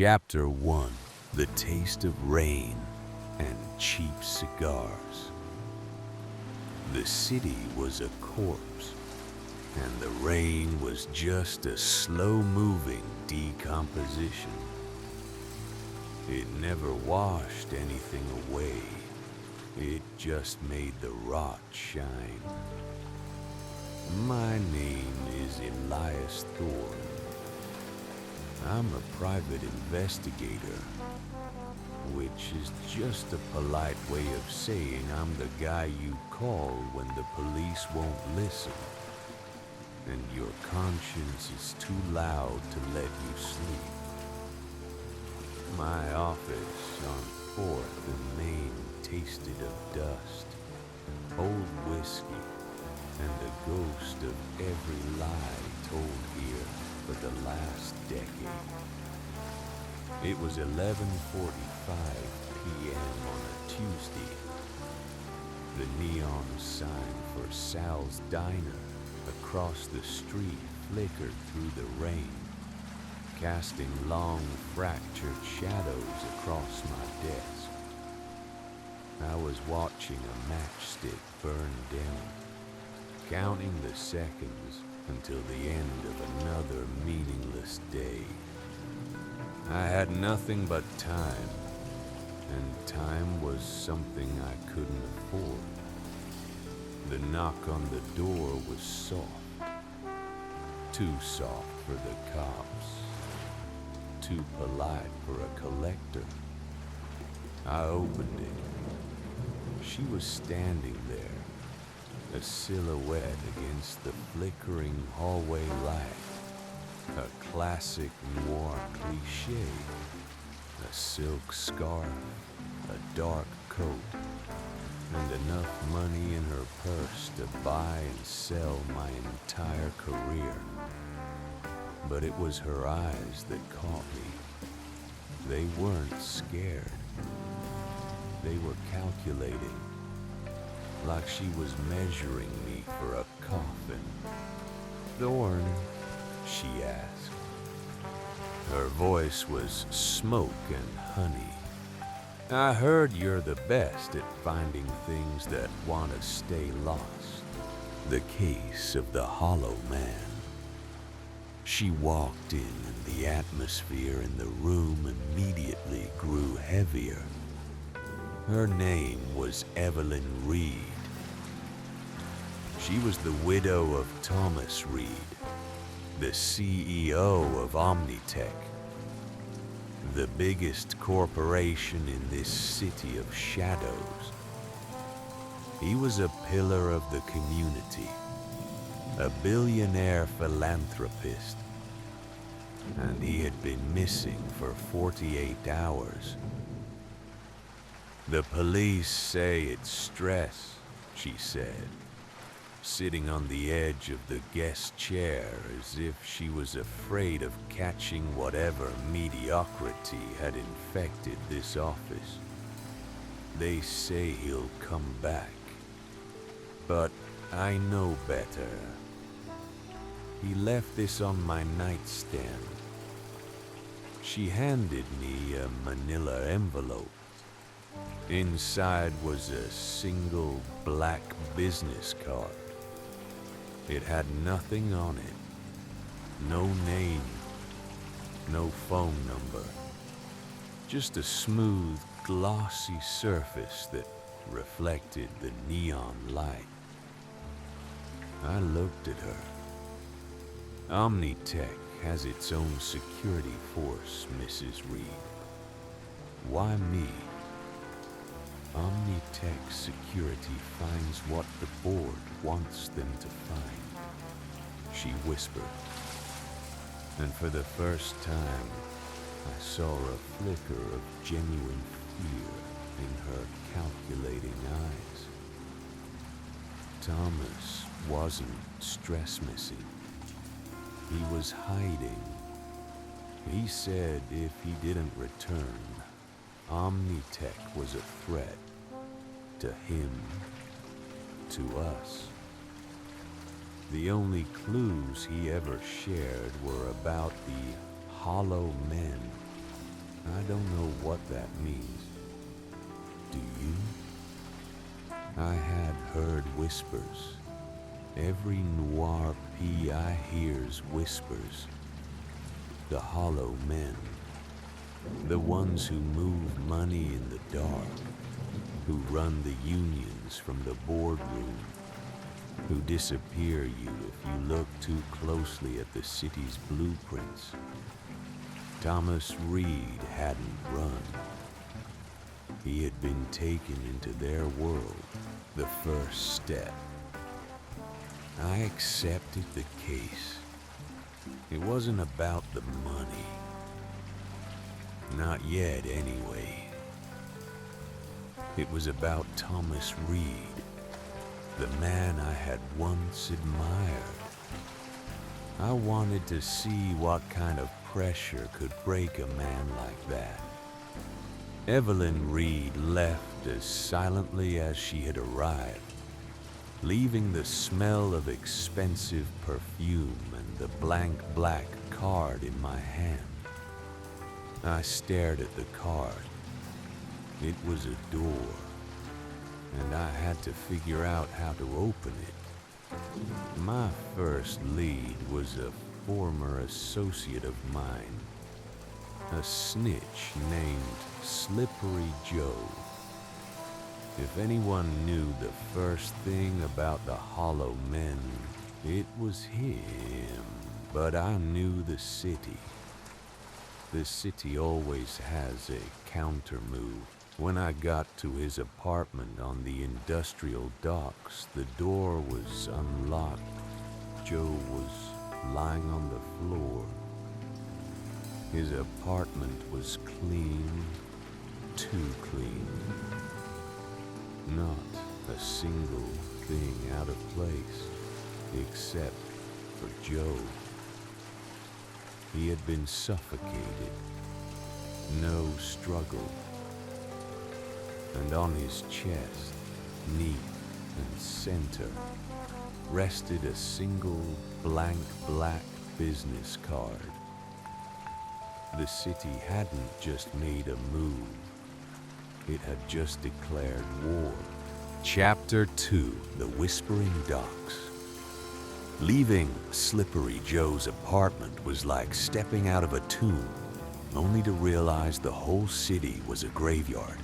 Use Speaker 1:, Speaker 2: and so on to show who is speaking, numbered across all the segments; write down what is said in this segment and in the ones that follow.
Speaker 1: Chapter 1: The Taste of Rain and Cheap Cigars. The city was a corpse, and the rain was just a slow-moving decomposition. It never washed anything away. It just made the rot shine. My name is Elias Thorne. I'm a private investigator, which is just a polite way of saying I'm the guy you call when the police won't listen, and your conscience is too loud to let you sleep. My office on 4th and Main tasted of dust, old whiskey, and the ghost of every lie told here for the last decade. It was 11:45 p.m. on a Tuesday. The neon sign for Sal's Diner across the street flickered through the rain, casting long fractured shadows across my desk. I was watching a matchstick burn down, counting the seconds until the end of another meaningless day. I had nothing but time, and time was something I couldn't afford. The knock on the door was soft, too soft for the cops, too polite for a collector. I opened it. She was standing there, a silhouette against the flickering hallway light, a classic noir cliché, a silk scarf, a dark coat, and enough money in her purse to buy and sell my entire career. But it was her eyes that caught me. They weren't scared. They were calculating, like she was measuring me for a coffin. "Thorne?" she asked. Her voice was smoke and honey. "I heard you're the best at finding things that want to stay lost. The case of the Hollow Man." She walked in, and the atmosphere in the room immediately grew heavier. Her name was Evelyn Reed. She was the widow of Thomas Reed, the CEO of Omnitech, the biggest corporation in this city of shadows. He was a pillar of the community, a billionaire philanthropist, and he had been missing for 48 hours. "The police say it's stress," she said, sitting on the edge of the guest chair as if she was afraid of catching whatever mediocrity had infected this office. "They say he'll come back, but I know better. He left this on my nightstand." She handed me a manila envelope. Inside was a single black business card. It had nothing on it. No name, no phone number. Just a smooth, glossy surface that reflected the neon light. I looked at her. "Omnitech has its own security force, Mrs. Reed. Why me?" "Omnitech Security finds what the board wants them to find," she whispered. And for the first time, I saw a flicker of genuine fear in her calculating eyes. Thomas wasn't stress missing. He was hiding. He said if he didn't return, Omnitech was a threat to him, to us. The only clues he ever shared were about the Hollow Men don't know what that means. Do you? I had heard whispers. Every noir pea I hears whispers. The hollow men. The ones who move money in the dark. Who run the unions from the boardroom. Who disappear you if you look too closely at the city's blueprints. Thomas Reed hadn't run. He had been taken into their world, the first step. I accepted the case. It wasn't about the money. Not yet, anyway. It was about Thomas Reed, the man I had once admired. I wanted to see what kind of pressure could break a man like that. Evelyn Reed left as silently as she had arrived, leaving the smell of expensive perfume and the blank black card in my hand. I stared at the card. It was a door, and I had to figure out how to open it. My first lead was a former associate of mine, a snitch named Slippery Joe. If anyone knew the first thing about the Hollow Men, it was him. But I knew the city. The city always has a counter move. When I got to his apartment on the industrial docks, the door was unlocked. Joe was lying on the floor. His apartment was clean, too clean. Not a single thing out of place, except for Joe. He had been suffocated. No struggle. And on his chest, neat and center, rested a single blank black business card. The city hadn't just made a move. It had just declared war. Chapter 2, The Whispering Docks. Leaving Slippery Joe's apartment was like stepping out of a tomb, only to realize the whole city was a graveyard.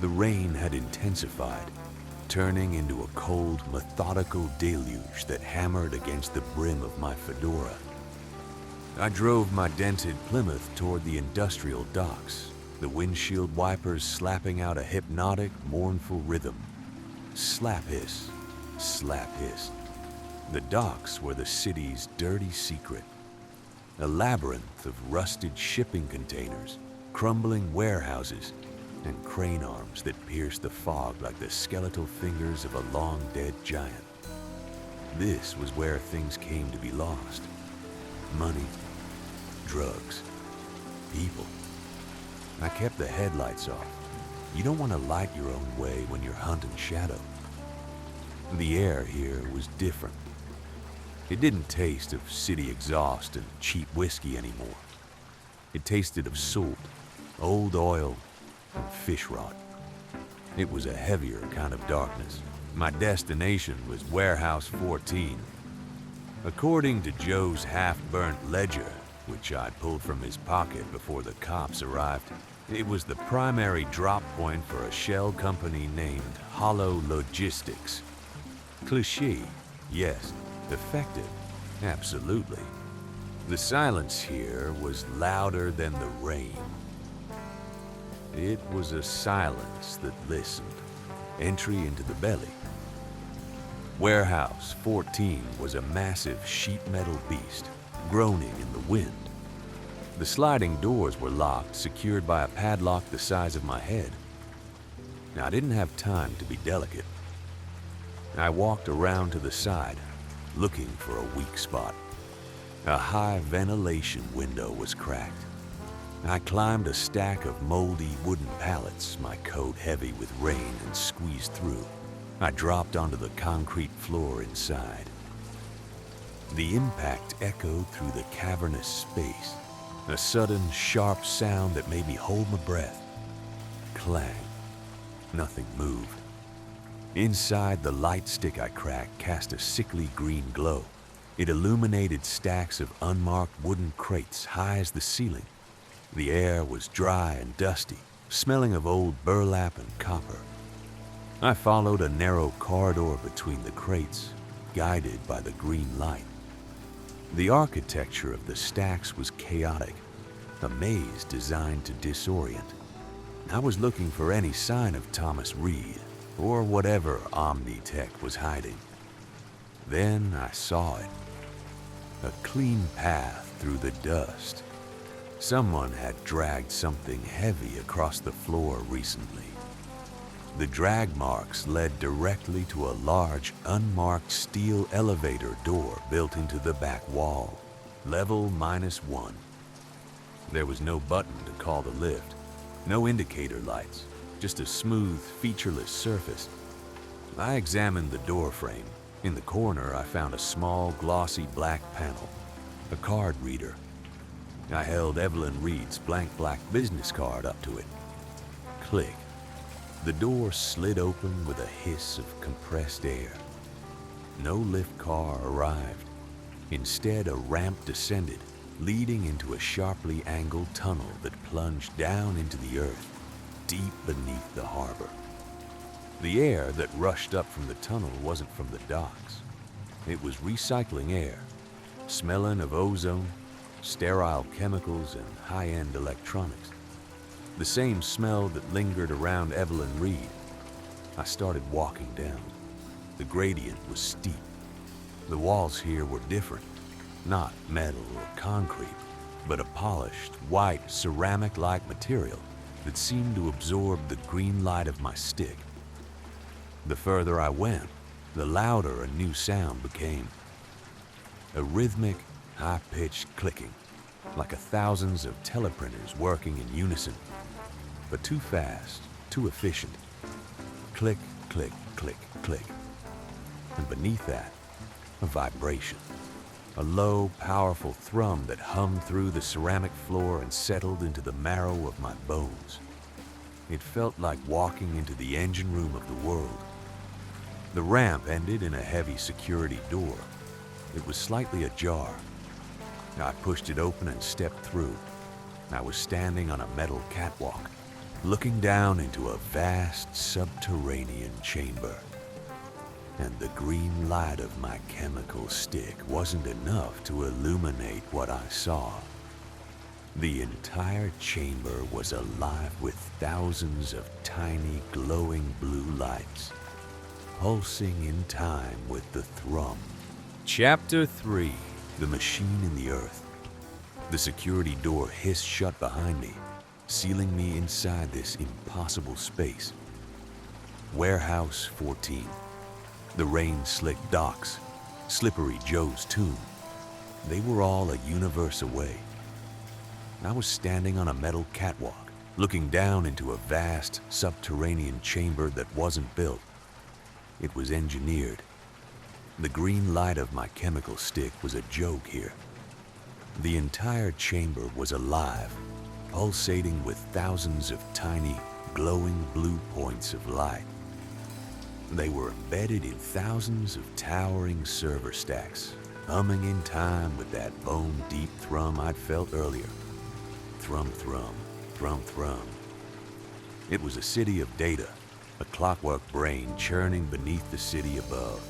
Speaker 1: The rain had intensified, turning into a cold, methodical deluge that hammered against the brim of my fedora. I drove my dented Plymouth toward the industrial docks, the windshield wipers slapping out a hypnotic, mournful rhythm. Slap hiss, slap hiss. The docks were the city's dirty secret, a labyrinth of rusted shipping containers, crumbling warehouses, and crane arms that pierced the fog like the skeletal fingers of a long-dead giant. This was where things came to be lost. Money, drugs, people. I kept the headlights off. You don't want to light your own way when you're hunting shadow. The air here was different. It didn't taste of city exhaust and cheap whiskey anymore. It tasted of salt, old oil, and fish rot. It was a heavier kind of darkness. My destination was Warehouse 14. According to Joe's half-burnt ledger, which I pulled from his pocket before the cops arrived, it was the primary drop point for a shell company named Hollow Logistics. Cliché, yes. Effective, absolutely. The silence here was louder than the rain. It was a silence that listened. Entry into the belly. Warehouse 14 was a massive sheet metal beast, groaning in the wind. The sliding doors were locked, secured by a padlock the size of my head. Now, I didn't have time to be delicate. I walked around to the side, looking for a weak spot. A high ventilation window was cracked. I climbed a stack of moldy wooden pallets, my coat heavy with rain, and squeezed through. I dropped onto the concrete floor inside. The impact echoed through the cavernous space. A sudden, sharp sound that made me hold my breath. Clang. Nothing moved. Inside, the light stick I cracked cast a sickly green glow. It illuminated stacks of unmarked wooden crates high as the ceiling. The air was dry and dusty, smelling of old burlap and copper. I followed a narrow corridor between the crates, guided by the green light. The architecture of the stacks was chaotic, a maze designed to disorient. I was looking for any sign of Thomas Reed, or whatever Omnitech was hiding. Then I saw it. A clean path through the dust. Someone had dragged something heavy across the floor recently. The drag marks led directly to a large, unmarked steel elevator door built into the back wall, level -1. There was no button to call the lift, no indicator lights, just a smooth, featureless surface. I examined the door frame. In the corner, I found a small, glossy black panel, a card reader. I held Evelyn Reed's blank black business card up to it. Click. The door slid open with a hiss of compressed air. No lift car arrived. Instead, a ramp descended, leading into a sharply angled tunnel that plunged down into the earth, deep beneath the harbor. The air that rushed up from the tunnel wasn't from the docks. It was recycling air, smelling of ozone, sterile chemicals, and high-end electronics. The same smell that lingered around Evelyn Reed. I started walking down. The gradient was steep. The walls here were different, not metal or concrete, but a polished, white, ceramic-like material that seemed to absorb the green light of my stick. The further I went, the louder a new sound became. A rhythmic, high-pitched clicking, like thousands of teleprinters working in unison, but too fast, too efficient. Click, click, click, click. And beneath that, a vibration. A low, powerful thrum that hummed through the ceramic floor and settled into the marrow of my bones. It felt like walking into the engine room of the world. The ramp ended in a heavy security door. It was slightly ajar. I pushed it open and stepped through. I was standing on a metal catwalk, looking down into a vast subterranean chamber. And the green light of my chemical stick wasn't enough to illuminate what I saw. The entire chamber was alive with thousands of tiny glowing blue lights, pulsing in time with the thrum. Chapter 3, The Machine in the Earth. The security door hissed shut behind me, sealing me inside this impossible space. Warehouse 14. The rain-slicked docks, Slippery Joe's tomb. They were all a universe away. I was standing on a metal catwalk, looking down into a vast subterranean chamber that wasn't built. It was engineered. The green light of my chemical stick was a joke here. The entire chamber was alive, pulsating with thousands of tiny, glowing blue points of light. They were embedded in thousands of towering server stacks, humming in time with that bone-deep thrum I'd felt earlier. Thrum, thrum, thrum, thrum. It was a city of data, a clockwork brain churning beneath the city above.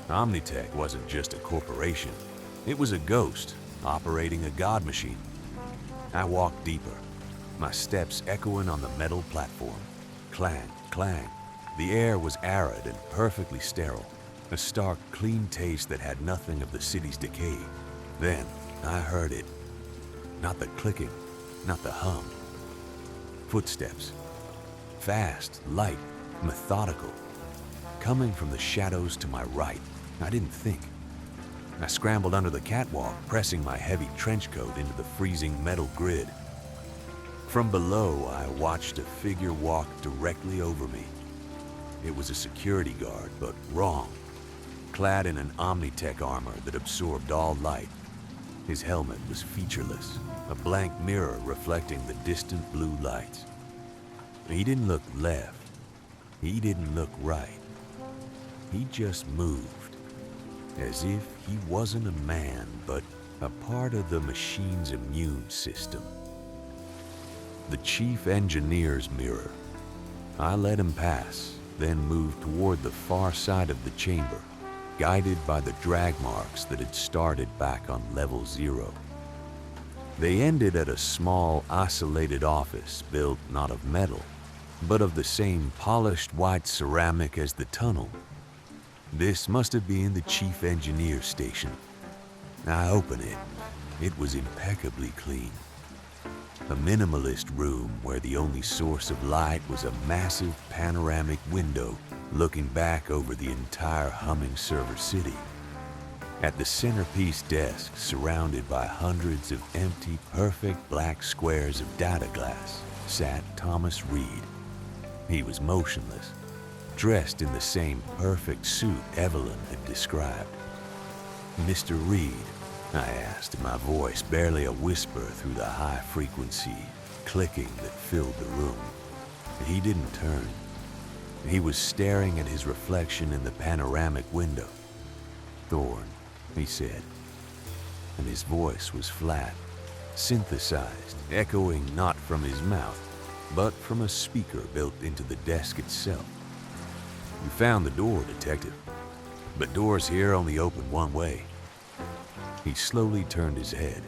Speaker 1: Omnitech wasn't just a corporation. It was a ghost, operating a god machine. I walked deeper, my steps echoing on the metal platform. Clang, clang. The air was arid and perfectly sterile, a stark, clean taste that had nothing of the city's decay. Then I heard it. Not the clicking, not the hum. Footsteps. Fast, light, methodical. Coming from the shadows to my right. I didn't think. I scrambled under the catwalk, pressing my heavy trench coat into the freezing metal grid. From below, I watched a figure walk directly over me. It was a security guard, but wrong. Clad in an Omnitech armor that absorbed all light. His helmet was featureless, a blank mirror reflecting the distant blue lights. He didn't look left. He didn't look right. He just moved, as if he wasn't a man, but a part of the machine's immune system. The chief engineer's mirror. I let him pass, then moved toward the far side of the chamber, guided by the drag marks that had started back on level 0. They ended at a small, isolated office built not of metal, but of the same polished white ceramic as the tunnel. This must have been the chief engineer's station. I opened it. It was impeccably clean. A minimalist room where the only source of light was a massive panoramic window looking back over the entire humming server city. At the centerpiece desk, surrounded by hundreds of empty, perfect black squares of data glass, sat Thomas Reed. He was motionless, dressed in the same perfect suit Evelyn had described. "Mr. Reed?" I asked, my voice barely a whisper through the high-frequency clicking that filled the room. He didn't turn. He was staring at his reflection in the panoramic window. "Thorne," he said, and his voice was flat, synthesized, echoing not from his mouth, but from a speaker built into the desk itself. "We found the door, Detective, but doors here only open one way." He slowly turned his head.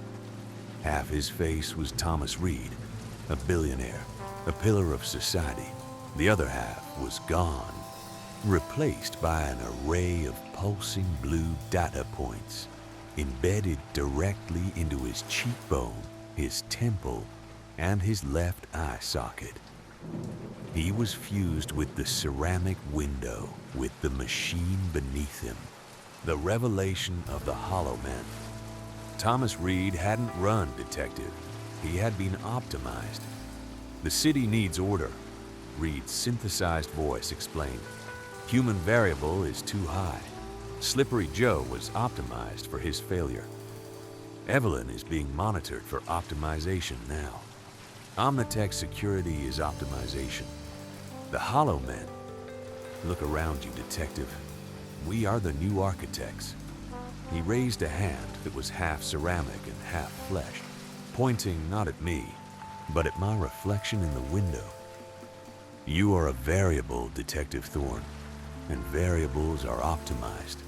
Speaker 1: Half his face was Thomas Reed, a billionaire, a pillar of society. The other half was gone, replaced by an array of pulsing blue data points, embedded directly into his cheekbone, his temple, and his left eye socket. He was fused with the ceramic window, with the machine beneath him, the revelation of the Hollow Men. Thomas Reed hadn't run, Detective. He had been optimized. "The city needs order," Reed's synthesized voice explained. "Human variable is too high. Slippery Joe was optimized for his failure. Evelyn is being monitored for optimization now. Omnitech security is optimization. The Hollow Men. Look around you, Detective. We are the new architects." He raised a hand that was half ceramic and half flesh, pointing not at me, but at my reflection in the window. "You are a variable, Detective Thorne, and variables are optimized."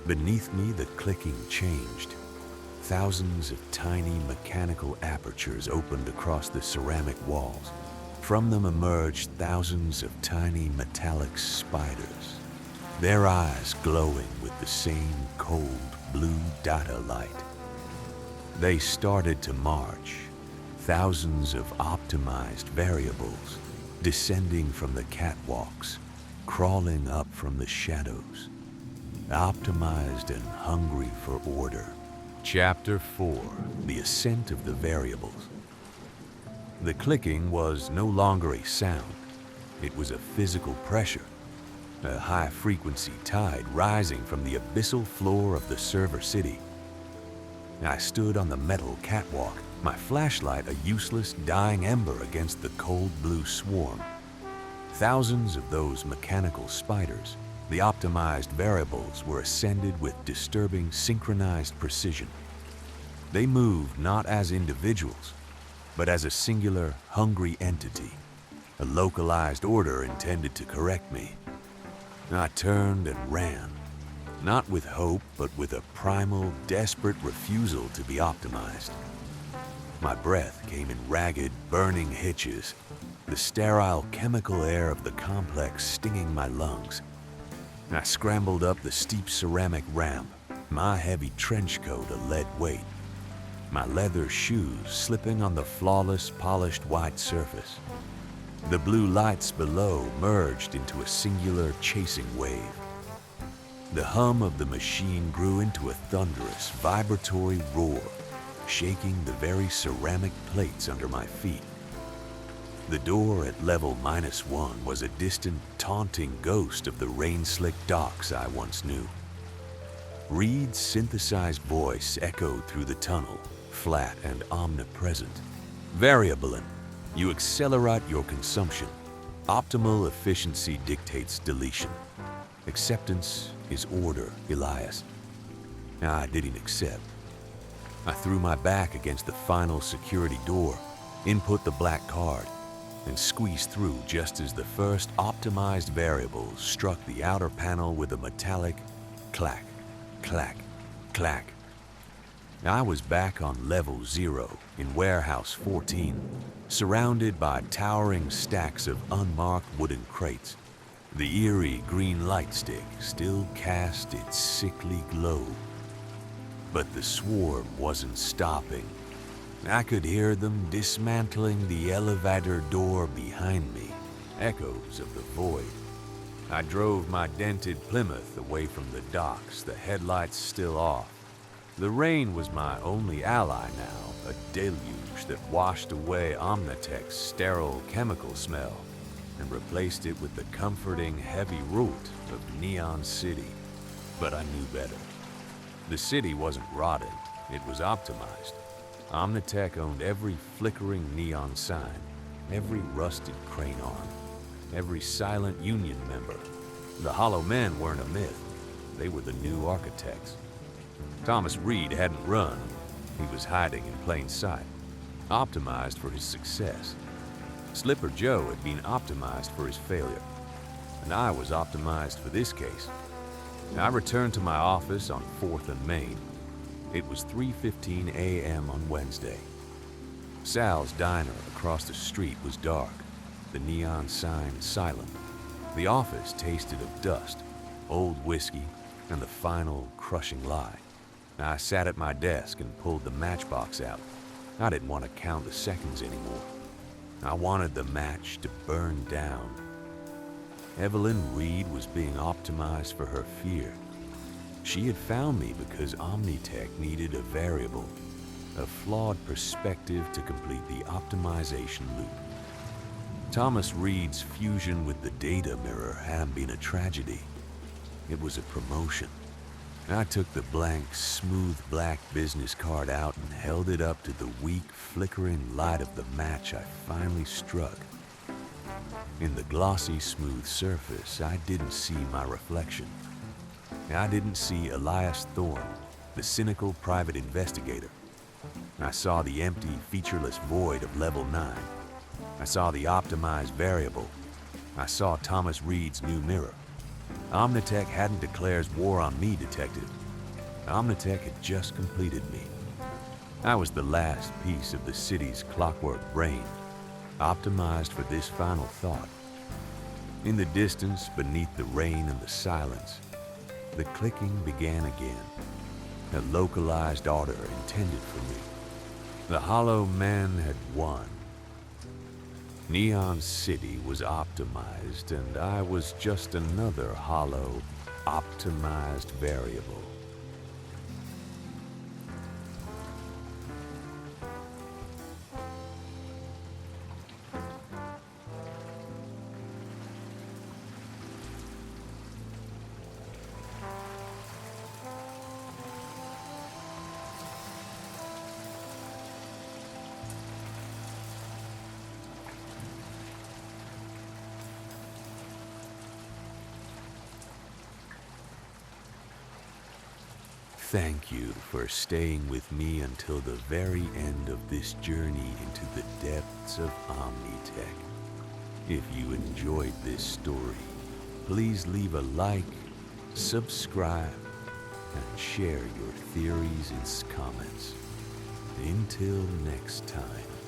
Speaker 1: Beneath me, the clicking changed. Thousands of tiny mechanical apertures opened across the ceramic walls. From them emerged thousands of tiny metallic spiders, their eyes glowing with the same cold blue data light. They started to march, thousands of optimized variables, descending from the catwalks, crawling up from the shadows, optimized and hungry for order. Chapter 4, The Ascent of the Variables. The clicking was no longer a sound. It was a physical pressure, a high-frequency tide rising from the abyssal floor of the server city. I stood on the metal catwalk, my flashlight a useless, dying ember against the cold blue swarm. Thousands of those mechanical spiders, the optimized variables, were ascended with disturbing synchronized precision. They moved not as individuals, but as a singular, hungry entity, a localized order intended to correct me. I turned and ran, not with hope, but with a primal, desperate refusal to be optimized. My breath came in ragged, burning hitches, the sterile chemical air of the complex stinging my lungs. I scrambled up the steep ceramic ramp, my heavy trench coat a lead weight, my leather shoes slipping on the flawless, polished white surface. The blue lights below merged into a singular chasing wave. The hum of the machine grew into a thunderous, vibratory roar, shaking the very ceramic plates under my feet. The door at level -1 was a distant, taunting ghost of the rain-slicked docks I once knew. Reed's synthesized voice echoed through the tunnel, flat and omnipresent. Variable. You accelerate your consumption. Optimal efficiency dictates deletion. Acceptance is order, Elias. I didn't accept. I threw my back against the final security door, input the black card, and squeezed through just as the first optimized variable struck the outer panel with a metallic clack, clack, clack. I was back on level 0 in warehouse 14, surrounded by towering stacks of unmarked wooden crates. The eerie green light stick still cast its sickly glow. But the swarm wasn't stopping. I could hear them dismantling the elevator door behind me, echoes of the void. I drove my dented Plymouth away from the docks, the headlights still off. The rain was my only ally now, a deluge that washed away Omnitech's sterile chemical smell and replaced it with the comforting heavy root of Neon City. But I knew better. The city wasn't rotted, it was optimized. Omnitech owned every flickering neon sign, every rusted crane arm, every silent union member. The Hollow Men weren't a myth, they were the new architects. Thomas Reed hadn't run, he was hiding in plain sight, optimized for his success. Slipper Joe had been optimized for his failure, and I was optimized for this case. I returned to my office on 4th and Main. It was 3:15 a.m. on Wednesday. Sal's diner across the street was dark, the neon sign silent. The office tasted of dust, old whiskey, and the final crushing lie. I sat at my desk and pulled the matchbox out. I didn't want to count the seconds anymore. I wanted the match to burn down. Evelyn Reed was being optimized for her fear. She had found me because Omnitech needed a variable, a flawed perspective to complete the optimization loop. Thomas Reed's fusion with the data mirror hadn't been a tragedy. It was a promotion. I took the blank, smooth black business card out and held it up to the weak, flickering light of the match I finally struck. In the glossy, smooth surface, I didn't see my reflection. I didn't see Elias Thorne, the cynical private investigator. I saw the empty, featureless void of level 9. I saw the optimized variable. I saw Thomas Reed's new mirror. Omnitech hadn't declared war on me, Detective. Omnitech had just completed me. I was the last piece of the city's clockwork brain, optimized for this final thought. In the distance, beneath the rain and the silence, the clicking began again, a localized order intended for me. The Hollow Men had won. Neon City was optimized, and I was just another hollow, optimized variable. Thank you for staying with me until the very end of this journey into the depths of Omnitech. If you enjoyed this story, please leave a like, subscribe, and share your theories in comments. Until next time.